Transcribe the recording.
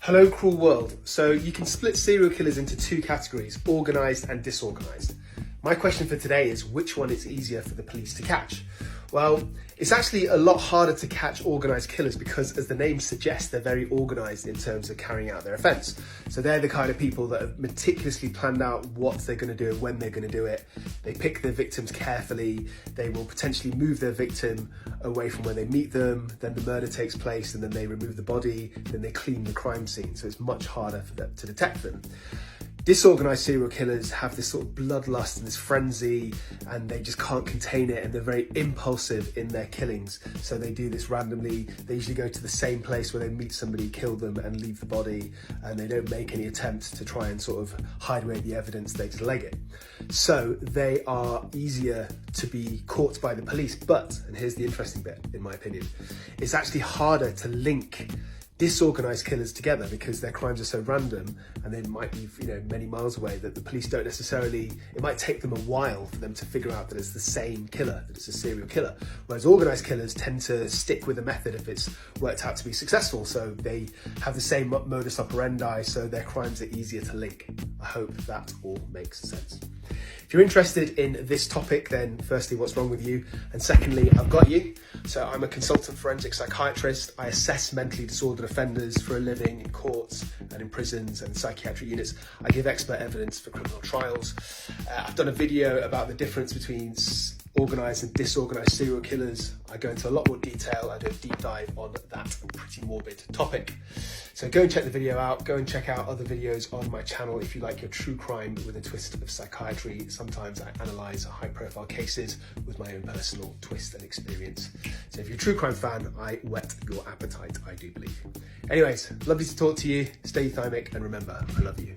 Hello cruel world. So you can split serial killers into two categories, organised and disorganised. My question for today is which one is easier for the police to catch? Well, it's actually a lot harder to catch organised killers because, as the name suggests, they're very organised in terms of carrying out their offence. So they're the kind of people that have meticulously planned out what they're going to do and when they're going to do it. They pick their victims carefully. They will potentially move their victim away from where they meet them. Then the murder takes place and then they remove the body. Then they clean the crime scene. So it's much harder for them to detect them. Disorganised serial killers have this sort of bloodlust and this frenzy, and they just can't contain it, and they're very impulsive in their killings. So they do this randomly. They usually go to the same place where they meet somebody, kill them and leave the body, and they don't make any attempts to try and sort of hide away the evidence. They just leg it. So they are easier to be caught by the police, but, and here's the interesting bit in my opinion, it's actually harder to link disorganised killers together because their crimes are so random and they might be, many miles away, that the police don't necessarily, it might take them a while for them to figure out that it's the same killer, that it's a serial killer. Whereas organised killers tend to stick with a method if it's worked out to be successful. So they have the same modus operandi, so their crimes are easier to link. I hope that all makes sense. If you're interested in this topic, then firstly, what's wrong with you? And secondly, I've got you. So I'm a consultant forensic psychiatrist. I assess mentally disordered offenders for a living in courts and in prisons and psychiatric units. I give expert evidence for criminal trials. I've done a video about the difference between organised and disorganised serial killers. I go into a lot more detail. I do a deep dive on that pretty morbid topic. So go and check the video out. Go and check out other videos on my channel if you like your true crime with a twist of psychiatry. Sometimes I analyse high profile cases with my own personal twist and experience. So if you're a true crime fan, I whet your appetite, I do believe. Anyways, lovely to talk to you. Stay thymic, and remember, I love you.